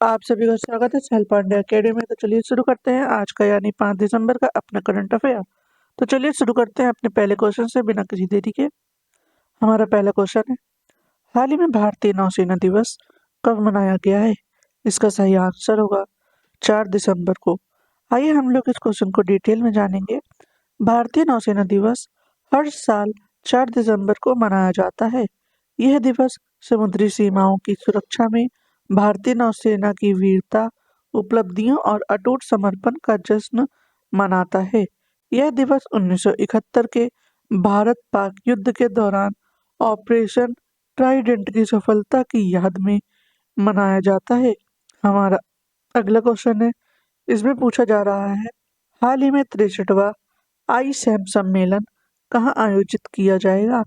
आप सभी का स्वागत है सहल पांडे अकेडमी में। तो चलिए शुरू करते हैं आज का यानी 5 दिसंबर का अपना करंट अफेयर। तो चलिए शुरू करते हैं अपने पहले क्वेश्चन से बिना किसी देरी के। हमारा पहला क्वेश्चन है, हाल ही में भारतीय नौसेना दिवस कब मनाया गया है? इसका सही आंसर होगा 4 दिसंबर को। आइए हम लोग इस क्वेश्चन को डिटेल में जानेंगे। भारतीय नौसेना दिवस हर साल 4 दिसंबर को मनाया जाता है। यह दिवस समुद्री सीमाओं की सुरक्षा में भारतीय नौसेना की वीरता, उपलब्धियों और अटूट समर्पण का जश्न मनाता है। यह दिवस 1971 के भारत-पाक युद्ध के दौरान ऑपरेशन ट्राइडेंट की सफलता की याद में मनाया जाता है। हमारा अगला क्वेश्चन है, इसमें पूछा जा रहा है, हाल ही में 63वां आईसैम सम्मेलन कहाँ आयोजित किया जाएगा?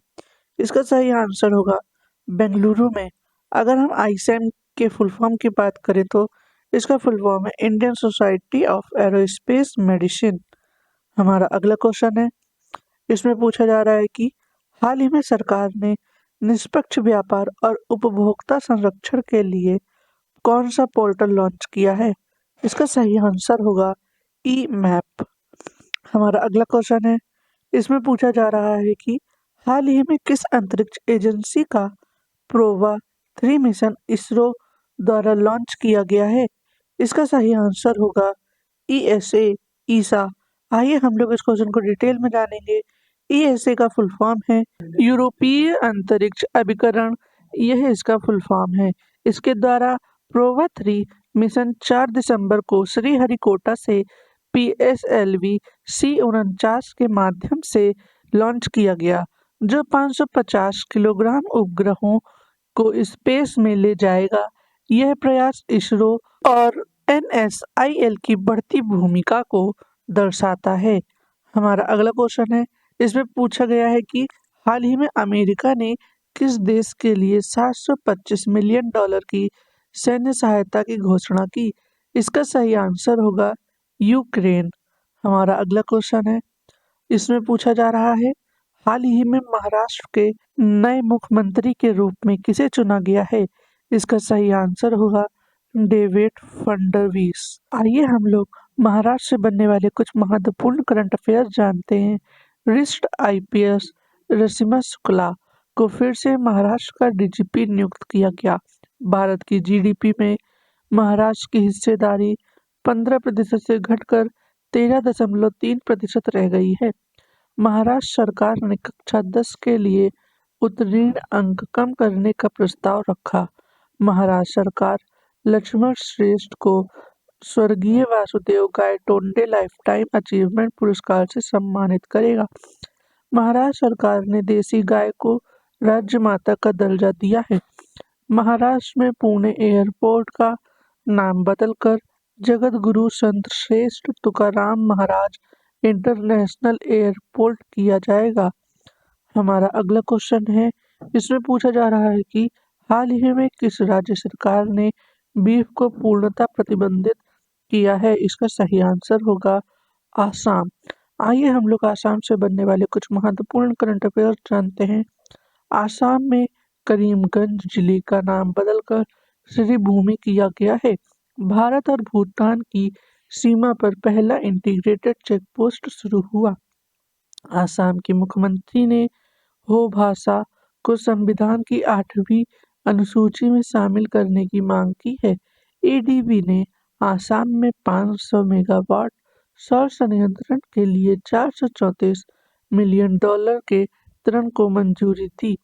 इसका सही आंसर होगा बेंगलुरु में। अगर हम आईसैम के फुल फॉर्म की बात करें तो इसका फुल फॉर्म है Indian society of aerospace medicine. हमारा अगला क्वेश्चन है, इसमें पूछा जा रहा है कि हाल ही में सरकार ने निष्पक्ष व्यापार और उपभोक्ता संरक्षण के लिए कौन सा पोर्टल लॉन्च किया है? इसका सही आंसर होगा ई मैप। हमारा अगला क्वेश्चन है, इसमें पूछा जा रहा है कि हाल ही में किस अंतरिक्ष एजेंसी का प्रोवा 3 मिशन इसरो द्वारा लॉन्च किया गया है? इसका सही आंसर होगा ईएसए ईसा। आइए हम लोग इस क्वेश्चन को डिटेल में जानेंगे। ईएसए का फुल फॉर्म है यूरोपीय अंतरिक्ष अभिकरण। यह इसका फुल फॉर्म है। इसके द्वारा प्रोवा 3 मिशन 4 दिसंबर को श्रीहरिकोटा से पीएसएलवी C49 के माध्यम से लॉन्च किया गया, जो 550 किलोग्राम उपग्रहों को स्पेस में ले जाएगा। यह प्रयास इसरो और एनएसआईएल की बढ़ती भूमिका को दर्शाता है। हमारा अगला क्वेश्चन है, इसमें पूछा गया है कि हाल ही में अमेरिका ने किस देश के लिए $725 मिलियन की सैन्य सहायता की घोषणा की? इसका सही आंसर होगा यूक्रेन। हमारा अगला क्वेश्चन है, इसमें पूछा जा रहा है, हाल ही में महाराष्ट्र के नए मुख्यमंत्री के रूप में किसे चुना गया है? इसका सही आंसर होगा डेविड फडणवीस। आइए हम लोग महाराष्ट्र से बनने वाले कुछ महत्वपूर्ण करंट अफेयर जानते हैं। रिस्ट आईपीएस रसीमा शुक्ला को फिर से महाराष्ट्र का डीजीपी नियुक्त किया गया। भारत की जीडीपी में महाराष्ट्र की हिस्सेदारी 15% से घटकर 13.3% रह गई है। महाराष्ट्र सरकार ने कक्षा 10 के लिए उत्तीर्ण अंक कम करने का प्रस्ताव रखा। महाराष्ट्र सरकार लक्ष्मण श्रेष्ठ को स्वर्गीय वासुदेव गायटोंडे लाइफटाइम अचीवमेंट पुरस्कार से सम्मानित करेगा। महाराष्ट्र सरकार ने देसी गाय को राज्य माता का दर्जा दिया है। महाराष्ट्र में पुणे एयरपोर्ट का नाम बदलकर जगत गुरु संत श्रेष्ठ तुकाराम महाराज इंटरनेशनल एयरपोर्ट किया जाएगा। हमारा अगला क्वेश्चन है, इसमें पूछा जा रहा है कि हाल ही में किस राज्य सरकार ने बीफ को पूर्णतः प्रतिबंधित किया है? इसका सही आंसर होगा आसाम। आइए हम लोग आसाम से बनने वाले कुछ महत्वपूर्ण करंट अफेयर जानते हैं। आसाम में करीमगंज जिले का नाम बदलकर श्रीभूमि किया गया है। भारत और भूटान की सीमा पर पहला इंटीग्रेटेड चेक पोस्ट शुरू हुआ। आसाम के मुख्यमंत्री ने हो भाषा को संविधान की 8वीं अनुसूची में शामिल करने की मांग की है। एडीबी ने आसाम में 500 मेगावाट सौर संयंत्र के लिए $434 मिलियन के ऋण को मंजूरी दी।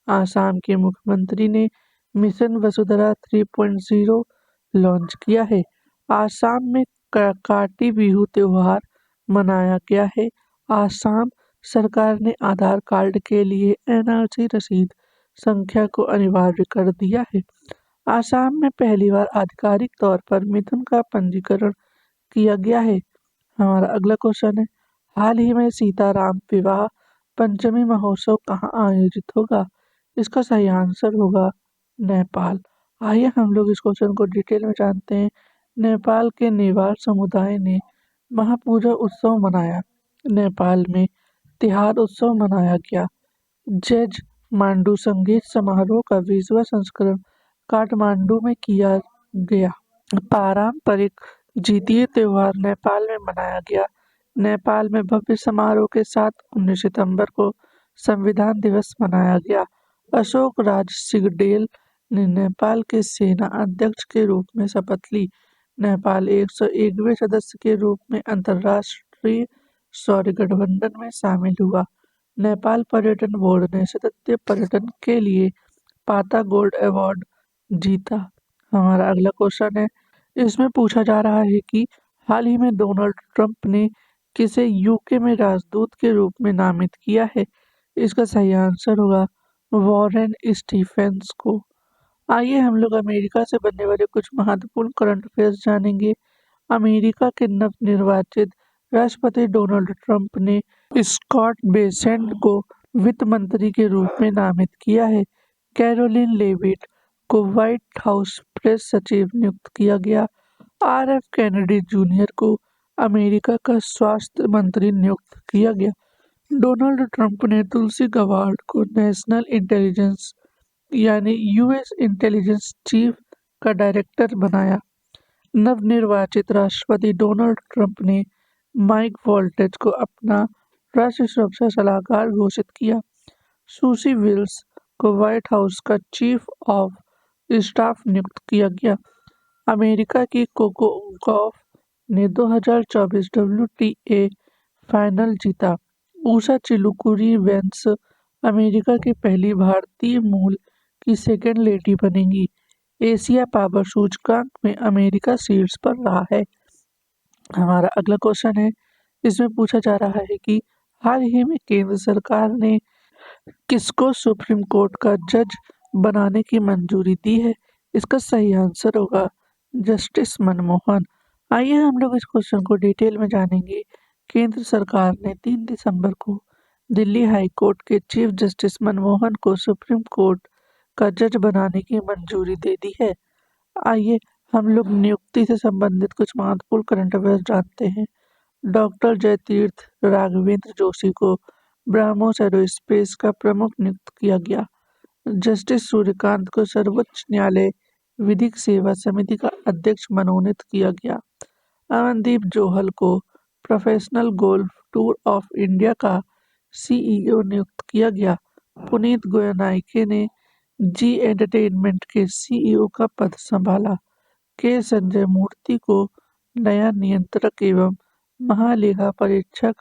आसाम के मुख्यमंत्री ने मिशन वसुंधरा 3.0 लॉन्च किया है। आसाम में काटी बिहू त्योहार मनाया गया है। आसाम सरकार ने आधार कार्ड के लिए एनआरसी रसीद संख्या को अनिवार्य कर दिया है। आसाम में पहली बार आधिकारिक तौर पर मिथुन का पंजीकरण किया गया है। हमारा अगला क्वेश्चन है, हाल ही में सीताराम विवाह पंचमी महोत्सव कहाँ आयोजित होगा? इसका सही आंसर होगा नेपाल। आइए हम लोग इस क्वेश्चन को डिटेल में जानते हैं। नेपाल के नेवार समुदाय ने महापूजा उत्सव मनाया। नेपाल में तिहार उत्सव मनाया गया। जैज मांडू संगीत समारोह का 20वां संस्करण काठमांडू में किया गया। पारंपरिक जीतीय त्योहार नेपाल में मनाया गया। नेपाल में भव्य समारोह के साथ 19 सितंबर को संविधान दिवस मनाया गया। अशोक राज सिंहडेल ने नेपाल के सेना अध्यक्ष के रूप में शपथ ली। नेपाल 101वें सदस्य के रूप में अंतर्राष्ट्रीय सौर गठबंधन में शामिल हुआ। नेपाल पर्यटन बोर्ड ने सतत पर्यटन के लिए पाता गोल्ड अवार्ड जीता। हमारा अगला क्वेश्चन है, इसमें पूछा जा रहा है कि हाल ही में डोनाल्ड ट्रंप ने किसे यूके में राजदूत के रूप में नामित किया है। इसका सही आंसर होगा वॉरेन स्टीफेंस को। आइए हम लोग अमेरिका से बनने वाले कुछ महत्वपूर्ण करंट अफेयर्स जानेंगे। अमेरिका के नवनिर्वाचित राष्ट्रपति डोनाल्ड ट्रंप ने स्कॉट बेसेंट को वित्त मंत्री के रूप में नामित किया है। कैरोलिन लेविट को व्हाइट हाउस प्रेस सचिव नियुक्त किया गया। RF कैनेडी जूनियर को अमेरिका का स्वास्थ्य मंत्री नियुक्त किया गया। डोनाल्ड ट्रंप ने तुलसी गबार्ड को नेशनल इंटेलिजेंस यानी यूएस इंटेलिजेंस चीफ का डायरेक्टर बनाया। नवनिर्वाचित राष्ट्रपति डोनाल्ड ट्रंप ने माइक वॉल्टेज को अपना राष्ट्रीय सुरक्षा सलाहकार घोषित किया। सुसी विल्स को व्हाइट हाउस का चीफ ऑफ स्टाफ नियुक्त किया गया। अमेरिका की कोको गॉफ ने 2024 WTA फाइनल जीता। ऊषा चिलुकुरी वेंस अमेरिका की पहली भारतीय मूल की सेकेंड लेडी बनेंगी। एशिया पावर सूचकांक में अमेरिका शीर्ष पर रहा है। हमारा अगला क्वेश्चन है, इसमें पूछा जा रहा है कि हाल ही में केंद्र सरकार ने किसको सुप्रीम कोर्ट का जज बनाने की मंजूरी दी है। इसका सही आंसर होगा जस्टिस मनमोहन। आइए हम लोग इस क्वेश्चन को डिटेल में जानेंगे। केंद्र सरकार ने 3 दिसंबर को दिल्ली हाई कोर्ट के चीफ जस्टिस मनमोहन को सुप्रीम कोर्ट का जज बनाने की मंजूरी दे दी है। आइए हम लोग नियुक्ति से संबंधित कुछ महत्वपूर्ण करंट अफेयर्स जानते हैं। डॉक्टर जयतीर्थ राघवेंद्र जोशी को ब्रह्मोस एरोस्पेस का प्रमुख नियुक्त किया गया। जस्टिस सूर्यकांत को सर्वोच्च न्यायालय विधिक सेवा समिति का अध्यक्ष मनोनीत किया गया। अमनदीप जोहल को professional golf tour of India का CEO नियुक्त किया गया। पुनीत गोयनकाई ने जी एंटरटेनमेंट के CEO का पद संभाला। के संजय मूर्ति को नया नियंत्रक एवं महालेखा परीक्षक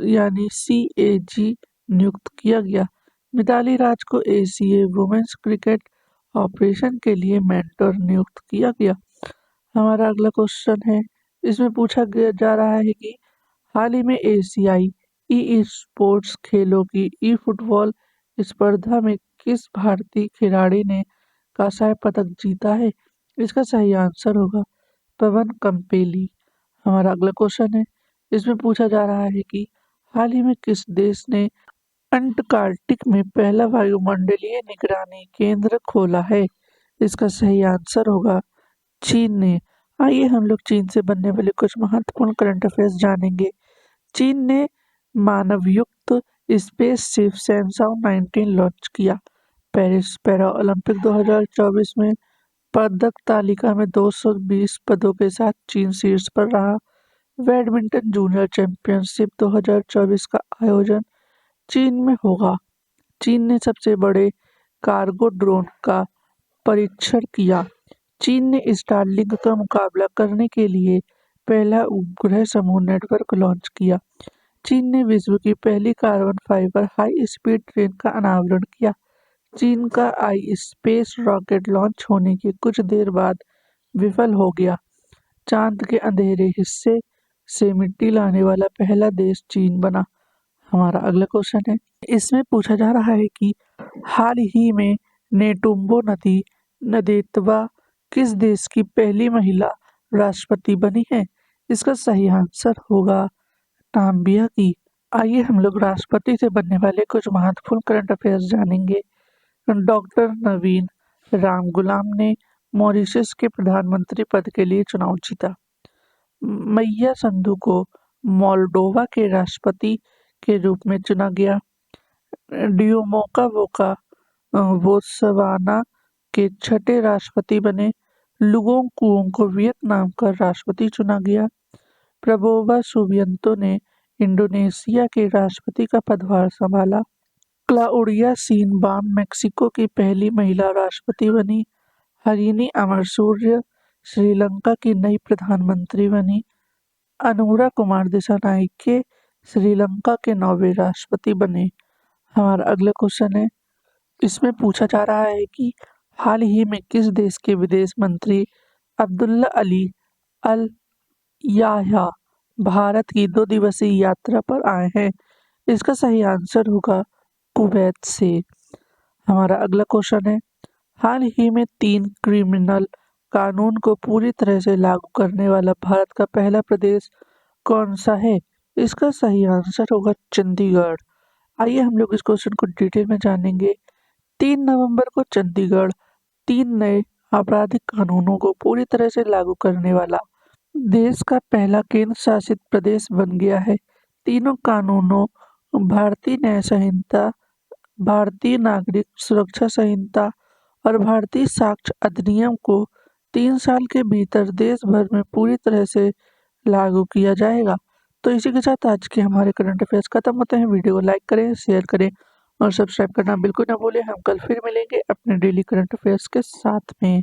यानी CAG नियुक्त किया गया। मिताली राज को ACA वुमेन्स क्रिकेट ऑपरेशन के लिए मेंटर नियुक्त किया गया। हमारा अगला क्वेश्चन है, इसमें जा रहा है कि हाल ही में एशियाई ई स्पोर्ट्स खेलों की फुटबॉल स्पर्धा में किस भारतीय खिलाड़ी ने कांस्य पदक जीता है। इसका सही आंसर होगा पवन कंपेली। हमारा अगला क्वेश्चन है, इसमें पूछा जा रहा है कि हाल ही में किस देश ने अंटार्कटिक में पहला वायुमंडलीय निगरानी केंद्र खोला है। इसका सही आंसर होगा चीन ने। आइए हम लोग चीन से बनने वाले कुछ महत्वपूर्ण करंट अफेयर्स जानेंगे। चीन ने मानवयुक्त स्पेसशिप सैमसंग 19 लॉन्च किया। पेरिस पैरा ओलंपिक 2024 में पदक तालिका में 220 पदों के साथ चीन शीर्ष पर रहा। बैडमिंटन जूनियर चैंपियनशिप 2024 का आयोजन चीन में होगा। चीन ने सबसे बड़े कार्गो ड्रोन का परीक्षण किया। चीन ने स्टारलिंक का मुकाबला करने के लिए पहला उपग्रह समूह नेटवर्क लॉन्च किया। चीन ने विश्व की पहली carbon fibre high speed train का अनावरण किया। चीन का आई स्पेस रॉकेट लॉन्च होने के कुछ देर बाद विफल हो गया। चांद के अंधेरे हिस्से से मिट्टी लाने वाला पहला देश चीन बना। हमारा अगला क्वेश्चन है, इसमें पूछा जा रहा है कि हाल ही में नेटुम्बो नदी नदेतवा किस देश की पहली महिला राष्ट्रपति बनी है। इसका सही आंसर होगा नाम्बिया की। आइए हम लोग राष्ट्रपति से बनने वाले कुछ महत्वपूर्ण करंट अफेयर्स जानेंगे। डॉक्टर नवीन रामगुलाम ने मॉरिशस के प्रधानमंत्री पद के लिए चुनाव जीता। मैया संधू को मोल्डोवा के राष्ट्रपति के रूप में चुना गया। डियोमोका बोका बोत्सवाना के छठे राष्ट्रपति बने। लुओंग कुओंग को वियतनाम का राष्ट्रपति चुना गया। प्रबोवा सुबियांतो ने इंडोनेशिया के राष्ट्रपति का पदभार संभाला। क्लाउडिया शिनबाम मेक्सिको की पहली महिला राष्ट्रपति बनी। हरिनी अमरसूर्य श्रीलंका की नई प्रधानमंत्री बनी। अनुरा कुमार दिसानाइके श्रीलंका के 9वें राष्ट्रपति बने। हमारा अगला क्वेश्चन है, इसमें पूछा जा रहा है कि हाल ही में किस देश के विदेश मंत्री अब्दुल्ला अली अल याह्या भारत की 2 दिवसीय यात्रा पर आए हैं। इसका सही आंसर होगा कुवैत से। हमारा अगला क्वेश्चन है, हाल ही में 3 क्रिमिनल कानून को पूरी तरह से लागू करने वाला भारत का पहला प्रदेश कौन सा है? इसका सही आंसर होगा चंडीगढ़। आइए हम लोग इस क्वेश्चन को डिटेल में जानेंगे। 3 नवंबर को चंडीगढ़ 3 नए आपराधिक कानूनों को पूरी तरह से लागू करने वाला देश का पहला केंद्र शासित प्रदेश बन गया है। तीनों कानूनों भारतीय न्याय संहिता, भारतीय नागरिक सुरक्षा संहिता और भारतीय साक्ष्य अधिनियम को 3 साल के भीतर देश भर में पूरी तरह से लागू किया जाएगा। तो इसी के साथ आज के हमारे करंट अफेयर्स खत्म होते हैं। वीडियो को लाइक करें, शेयर करें और सब्सक्राइब करना बिल्कुल ना भूलें। हम कल फिर मिलेंगे अपने डेली करंट अफेयर्स के साथ में।